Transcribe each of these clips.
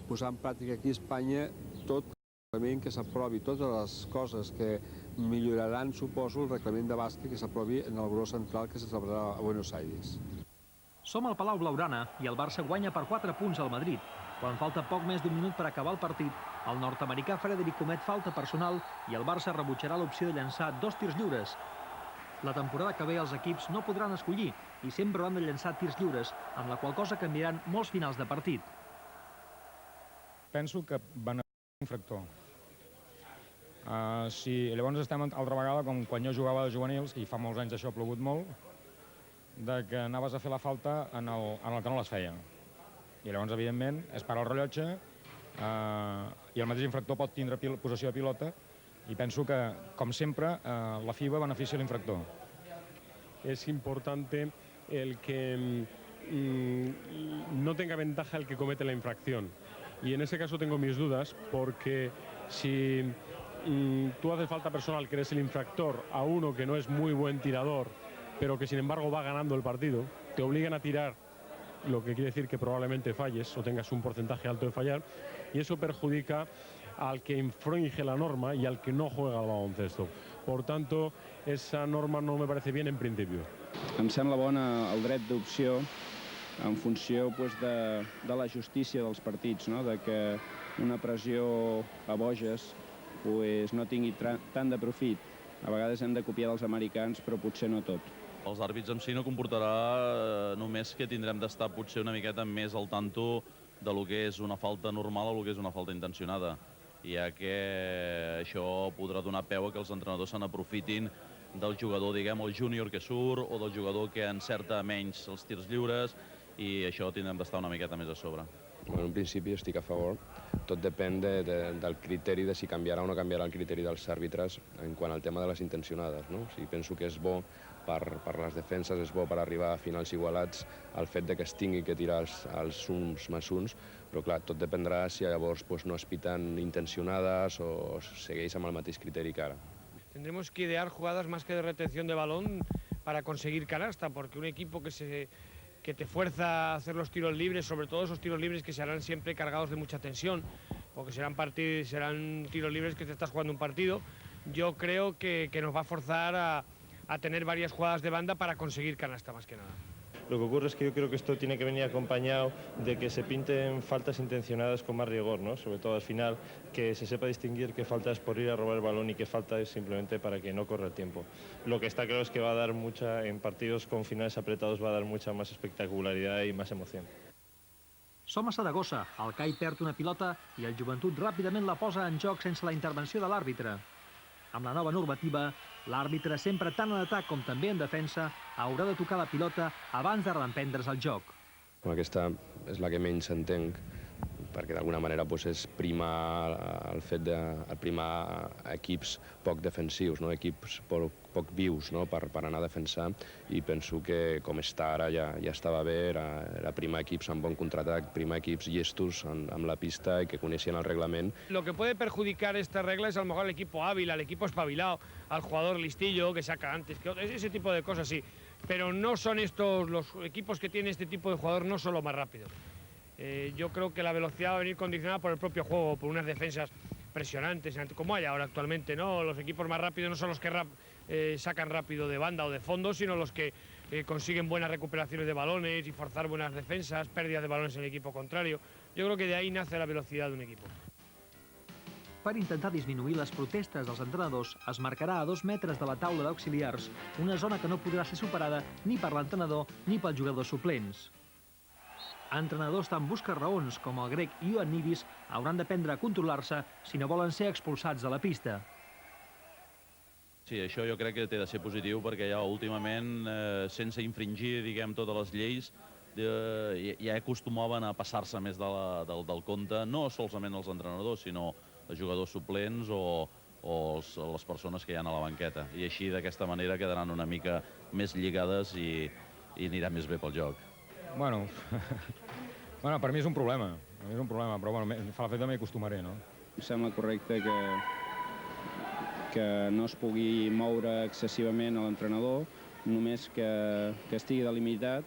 posar en pràctica aquí a Espanya tot el reglament que s'aprovi, totes les coses que milloraran, suposo, el reglament de bàsquet que s'aprovi en el Grup Central que se celebrarà a Buenos Aires. Som al Palau Blaugrana i el Barça guanya per 4 punts al Madrid. Quan falta poc més d'1 minut per acabar el partit, el nord-americà Frederic comet falta personal i el Barça rebutjarà l'opció de llançar 2 tirs lliures. La temporada que ve els equips no podran escollir i sempre hauran de llançar tirs lliures, amb la qual cosa canviaran molts finals de partit. Penso que van a un infractor. Llavors estem altra vegada com quan jo jugava de juvenils, i fa molts anys això ha plogut molt, de que anaves a fer la falta en el que no les feia. I llavors, evidentment, es para el rellotge i el mateix infractor pot tindre possessió de pilota i penso que, com sempre, la FIBA beneficia l'infractor. Es importante el que no tenga ventaja el que comete la infracción. Y en ese caso tengo mis dudas, porque si tú haces falta personal, que eres el infractor, a uno que no es muy buen tirador, pero que sin embargo va ganando el partido, te obligan a tirar, lo que quiere decir que probablemente falles o tengas un porcentaje alto de fallar, y eso perjudica al que infringe la norma y al que no juega al baloncesto. Por tanto, esa norma no me parece bien en principio. Em sembla bona el dret d'opció en funció de la justícia dels partits, de que una pressió a boges no tingui tant de profit. A vegades hem de copiar dels americans, però potser no tot. Els àrbits en si no comportarà només que tindrem d'estar potser una miqueta més al tanto de lo que és una falta normal o lo que és una falta intencionada, ja que això podrà donar peu a que els entrenadors se n'aprofitin del jugador, diguem, el júnior que surt o del jugador que encerta menys els tirs lliures, i això tindrem d'estar una miqueta més a sobre. En un principi estic a favor. Tot depèn del criteri de si canviarà o no canviarà el criteri dels àrbitres en quant al tema de les intencionades. Penso que és bo per les defenses, és bo per arribar a finals igualats el fet que es tingui que tirar els uns més uns, però clar, tot dependrà si llavors no es piten intencionades o segueix amb el mateix criteri que ara. Tendremos que idear jugadas más que de retención de balón para conseguir canasta, porque un equipo que te fuerza a hacer los tiros libres, sobre todo esos tiros libres que serán siempre cargados de mucha tensión, porque serán tiros libres que te estás jugando un partido, yo creo que nos va a forzar a tener varias jugadas de banda para conseguir canasta más que nada. Lo que ocurre es que yo creo que esto tiene que venir acompañado de que se pinten faltas intencionadas con más rigor, sobre todo al final, que se sepa distinguir qué falta es por ir a robar el balón y qué falta es simplemente para que no corra el tiempo. Lo que está claro es que va a dar en partidos con finales apretados va a dar mucha más espectacularidad y más emoción. Som a Saragossa, el CAI perd una pilota i el Joventut ràpidament la posa en joc sense la intervenció de l'àrbitre. Amb la nova normativa, l'àrbitre, sempre tant en atac com també en defensa, haurà de tocar la pilota abans de reemprendre's el joc. Aquesta és la que menys entenc, perquè d'alguna manera és primar el fet de primar equips poc defensius, equips poc vius per anar a defensar, i penso que com està ara ja estava bé, era primar equips amb bon contraatac, primar equips llestos amb la pista i que coneixien el reglament. Lo que puede perjudicar esta regla es a lo mejor al equipo hábil, al equipo espabilado, al jugador listillo que saca antes, ese tipo de cosas sí, pero no son estos, los equipos que tienen este tipo de jugador no son los más rápidos. Yo creo que la velocidad va a venir condicionada por el propio juego, por unas defensas presionantes, como hay ahora actualmente, ¿no? Los equipos más rápidos no son los que sacan rápido de banda o de fondo, sino los que consiguen buenas recuperaciones de balones y forzar buenas defensas, pérdidas de balones en el equipo contrario. Yo creo que de ahí nace la velocidad de un equipo. Per intentar disminuir les protestes dels entrenadors, es marcarà a 2 metres de la taula d'auxiliars una zona que no podrà ser superada ni per l'entrenador ni pels jugadors suplents. Entrenadors tan busca-raons com el grec Ioannidis hauran d'aprendre a controlar-se si no volen ser expulsats de la pista. Sí, això jo crec que té de ser positiu perquè ja últimament, sense infringir, diguem, totes les lleis, ja acostumaven a passar-se més del compte, no solament els entrenadors, sinó els jugadors suplents o les persones que hi ha a la banqueta. I així, d'aquesta manera, quedaran una mica més lligades i anirà més bé pel joc. Bueno, per mi és un problema, però fa la fet de m'hi acostumaré, no? Em sembla correcte que no es pugui moure excessivament a l'entrenador, només que estigui delimitat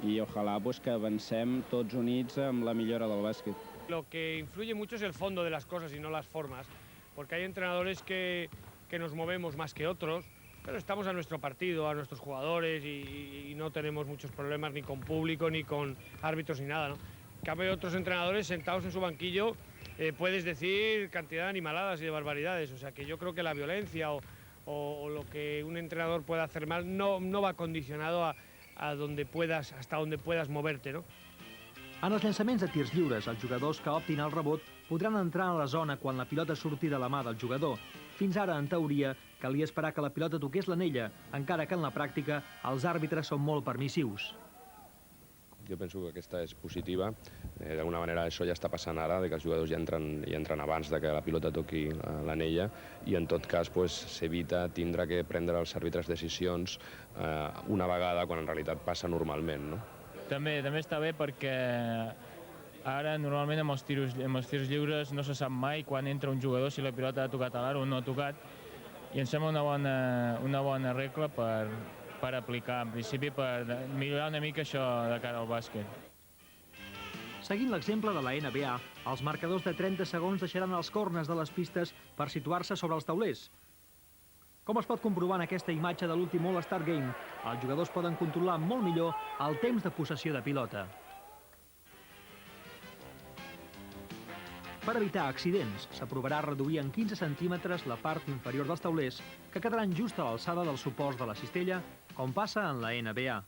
i ojalà pues, que avancem tots units amb la millora del bàsquet. Lo que influye mucho es el fondo de las cosas y no las formas, porque hay entrenadores que nos movemos más que otros, pero estamos a nuestro partido, a nuestros jugadores y no tenemos muchos problemas ni con público, ni con árbitros, ni nada, ¿no? En cambio, otros entrenadores sentados en su banquillo puedes decir cantidad de animaladas y de barbaridades, o sea que yo creo que la violencia o lo que un entrenador pueda hacer mal no va condicionado a donde puedas, hasta donde puedas moverte, ¿no? En els llançaments de tirs lliures, els jugadors que optin el rebot podran entrar a la zona quan la pilota surti de la mà del jugador. Fins ara, en teoria, calia esperar que la pilota toqués l'anella, encara que en la pràctica els àrbitres són molt permissius. Jo penso que aquesta és positiva. D'alguna manera això ja està passant ara, que els jugadors ja entren abans de que la pilota toqui l'anella i en tot cas s'evita tindre que prendre els àrbitres decisions una vegada quan en realitat passa normalment, no? També està bé perquè ara normalment amb els tirs lliures no se sap mai quan entra un jugador si la pilota ha tocat a l'aro o no ha tocat i em sembla una bona regla per aplicar, en principi per millorar una mica això de cara al bàsquet. Seguint l'exemple de la NBA, els marcadors de 30 segons deixaran els corners de les pistes per situar-se sobre els taulers. Com es pot comprovar en aquesta imatge de l'últim All-Star Game, els jugadors poden controlar molt millor el temps de possessió de pilota. Per evitar accidents, s'aprovarà reduir en 15 centímetres la part inferior dels taulers, que quedaran just a l'alçada dels suports de la cistella, com passa en la NBA.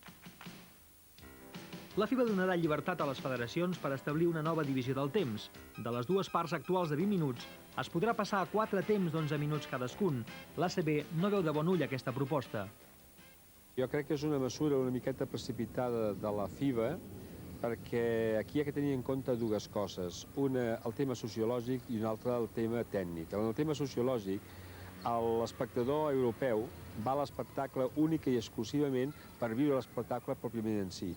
La FIBA donarà llibertat a les federacions per establir una nova divisió del temps. De les dues parts actuals de 20 minuts, es podrà passar a 4 temps d'11 minuts cadascun. L'ACB no veu de bon ull aquesta proposta. Jo crec que és una mesura una miqueta precipitada de la FIBA, perquè aquí hi ha que tenir en compte dues coses. Una, el tema sociològic, i una altra, el tema tècnic. En el tema sociològic, l'espectador europeu va a l'espectacle única i exclusivament per viure l'espectacle pròpiament en si.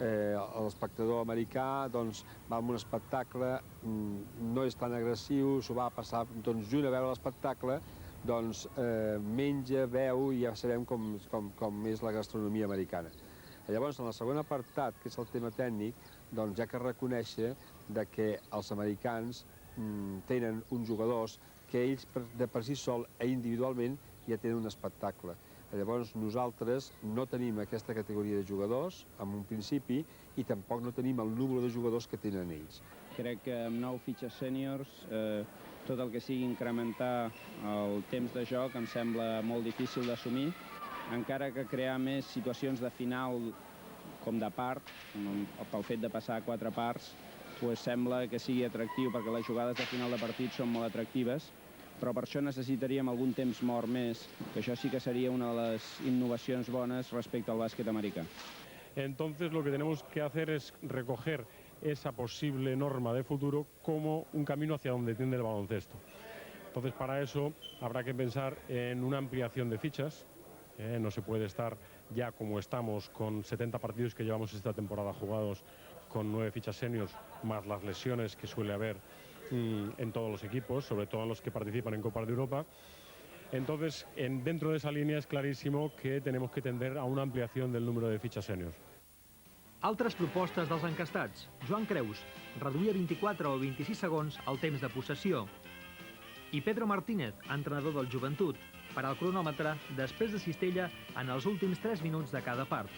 L'espectador americà va a un espectacle, no és tan agressiu, s'ho va passar junt a veure l'espectacle, menja, beu i ja sabem com és la gastronomia americana. Llavors, en el segon apartat, que és el tema tècnic, ja que reconèixer que els americans tenen uns jugadors que ells de per si sol i individualment ja tenen un espectacle. Llavors, nosaltres no tenim aquesta categoria de jugadors, en un principi, i tampoc no tenim el número de jugadors que tenen ells. Crec que amb 9 fitxes sèniors, tot el que sigui incrementar el temps de joc em sembla molt difícil d'assumir, encara que crear més situacions de final com de part, pel fet de passar a 4 parts, sembla que sigui atractiu, perquè les jugades de final de partit són molt atractives, però per això necessitaríem algun temps mort més, que això sí que seria una de les innovacions bones respecte al bàsquet americà. Entonces lo que tenemos que hacer es recoger esa posible norma de futuro como un camino hacia donde tiende el baloncesto. Entonces para eso habrá que pensar en una ampliación de fichas. No se puede estar ya como estamos con 70 partidos que llevamos esta temporada jugados con 9 fichas seniors, más las lesiones que suele haber en todos los equipos, sobre todo en los que participan en Copas de Europa. Entonces, dentro de esa línea es clarísimo que tenemos que tender a una ampliación del número de fichas seniors. Altres propostes dels encastats. Joan Creus, reduir a 24 o 26 segons el temps de possessió. I Pedro Martínez, entrenador del Joventut, per al cronòmetre després de cistella en els últims 3 minuts de cada part.